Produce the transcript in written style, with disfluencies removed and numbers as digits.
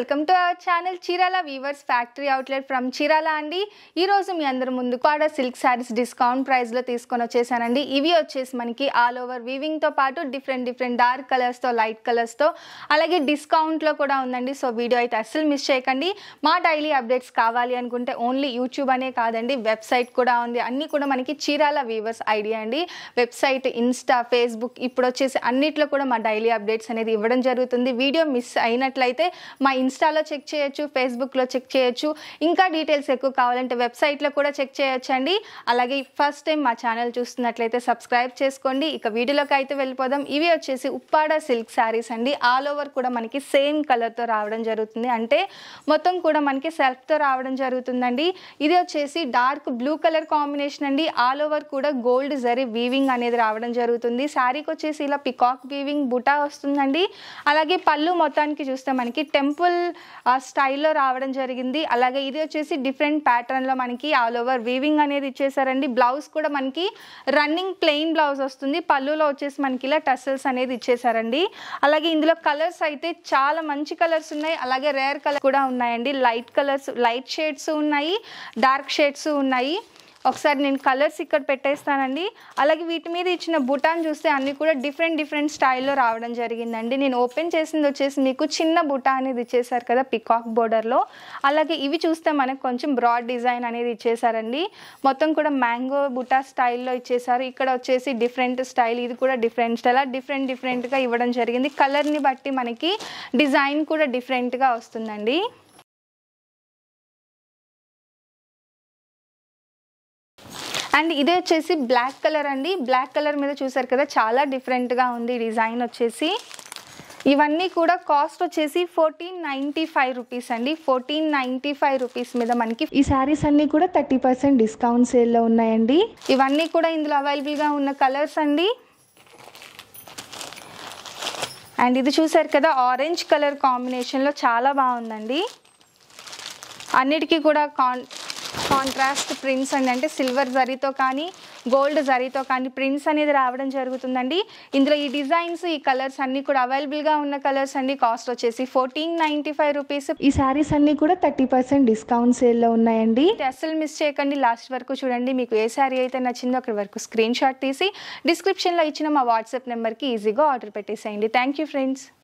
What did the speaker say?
Welcome to our channel Chirala weavers factory outlet from Chirala అండి. ఈ రోజు మీ అందరి ముందు కూడా సిల్క్ సారీస్ డిస్కౌంట్ ప్రైస్ లో తీసుకొని వచ్చేసానండి. ఇవి వచ్చేసి మనకి ఆల్ ఓవర్ వీవింగ్ తో పాటు డిఫరెంట్ డార్క్ కలర్స్ తో లైట్ కలర్స్ తో అలాగే డిస్కౌంట్ లో కూడా ఉందండి. సో వీడియో అయితే అస్సలు మిస్ చేయకండి. మా డైలీ అప్డేట్స్ కావాలి అనుకుంటే ఓన్లీ యూట్యూబ్ అనే కాదండి, వెబ్సైట్ కూడా ఉంది. అన్ని కూడా మనకి చీరాల వీవర్స్ ఐడియా అండి. వెబ్సైట్, ఇన్స్టా, ఫేస్బుక్ ఇప్పుడు వచ్చేసి అన్నిట్లో కూడా మా డైలీ అప్డేట్స్ అనేది ఇవ్వడం జరుగుతుంది. వీడియో మిస్ అయినట్లయితే మా ఇన్స్టాలో చెక్ చేయొచ్చు, ఫేస్బుక్లో చెక్ చేయొచ్చు. ఇంకా డీటెయిల్స్ ఎక్కువ కావాలంటే వెబ్సైట్లో కూడా చెక్ చేయొచ్చు అండి. అలాగే ఫస్ట్ టైం మా ఛానల్ చూస్తున్నట్లయితే సబ్స్క్రైబ్ చేసుకోండి. ఇక వీడియోలోకి అయితే వెళ్ళిపోదాం. ఇవి వచ్చేసి ఉప్పాడ సిల్క్ శారీస్ అండి. ఆల్ ఓవర్ కూడా మనకి సేమ్ కలర్తో రావడం జరుగుతుంది, అంటే మొత్తం కూడా మనకి సెల్ఫ్తో రావడం జరుగుతుందండి. ఇది వచ్చేసి డార్క్ బ్లూ కలర్ కాంబినేషన్ అండి. ఆల్ ఓవర్ కూడా గోల్డ్ జరీ వీవింగ్ అనేది రావడం జరుగుతుంది. శారీకి వచ్చేసి ఇలా పికాక్ వీవింగ్ బుటా వస్తుందండి. అలాగే పళ్ళు మొత్తానికి చూస్తే మనకి టెంపుల్ స్టైల్లో రావడం జరిగింది. అలాగే ఇది వచ్చేసి డిఫరెంట్ ప్యాటర్న్లో మనకి ఆల్ ఓవర్ వీవింగ్ అనేది ఇచ్చేసారండి. బ్లౌజ్ కూడా మనకి రన్నింగ్ ప్లెయిన్ బ్లౌజ్ వస్తుంది. పళ్ళులో వచ్చేసి మనకి ఇలా టసల్స్ అనేది ఇచ్చేసారండి. అలాగే ఇందులో కలర్స్ అయితే చాలా మంచి కలర్స్ ఉన్నాయి, అలాగే రేర్ కలర్ కూడా ఉన్నాయండి. లైట్ కలర్స్, లైట్ షేడ్స్ ఉన్నాయి, డార్క్ షేడ్స్ ఉన్నాయి. ఒకసారి నేను కలర్స్ ఇక్కడ పెట్టేస్తానండి. అలాగే వీటి మీద ఇచ్చిన బుటాన్ చూస్తే అన్నీ కూడా డిఫరెంట్ స్టైల్లో రావడం జరిగిందండి. నేను ఓపెన్ చేసింది వచ్చేసి మీకు చిన్న బుటా అనేది ఇచ్చేసారు కదా పికాక్ బోర్డర్లో. అలాగే ఇవి చూస్తే మనకు కొంచెం బ్రాడ్ డిజైన్ అనేది ఇచ్చేసారండి. మొత్తం కూడా మ్యాంగో బుటా స్టైల్లో ఇచ్చేసారు. ఇక్కడ వచ్చేసి డిఫరెంట్ స్టైల్, ఇది కూడా డిఫరెంట్ స్టైల్, డిఫరెంట్గా ఇవ్వడం జరిగింది. కలర్ని బట్టి మనకి డిజైన్ కూడా డిఫరెంట్గా వస్తుందండి. అండ్ ఇది వచ్చేసి బ్లాక్ కలర్ అండి. బ్లాక్ కలర్ మీద చూసారు కదా చాలా డిఫరెంట్గా ఉంది డిజైన్ వచ్చేసి. ఇవన్నీ కూడా కాస్ట్ వచ్చేసి 1495 రూపీస్ అండి. 1495 రూపీస్ మీద మనకి ఈ శారీస్ అన్నీ కూడా 30% డిస్కౌంట్ సేల్లో ఉన్నాయండి. ఇవన్నీ కూడా ఇందులో అవైలబుల్గా ఉన్న కలర్స్ అండి. అండ్ ఇది చూసారు కదా ఆరెంజ్ కలర్ కాంబినేషన్లో చాలా బాగుందండి. అన్నిటికీ కూడా కాంట్రాస్ట్ ప్రింట్స్ అండి, అంటే సిల్వర్ జరీతో కానీ గోల్డ్ జరీతో కానీ ప్రింట్స్ అనేది రావడం జరుగుతుందండి. ఇందులో ఈ డిజైన్స్, ఈ కలర్స్ అన్నీ కూడా అవైలబుల్గా ఉన్న కలర్స్ అండి. కాస్ట్ వచ్చేసి 1495 రూపీస్. ఈ శారీస్ అన్నీ కూడా 30% డిస్కౌంట్ సేల్లో ఉన్నాయండి. అస్సలు మిస్ చేయకండి, లాస్ట్ వరకు చూడండి. మీకు ఏ శారీ అయితే నచ్చిందో అక్కడి వరకు స్క్రీన్ షాట్ తీసి డిస్క్రిప్షన్లో ఇచ్చిన మా వాట్సాప్ నెంబర్కి ఈజీగా ఆర్డర్ పెట్టేసేయండి. Thank you friends.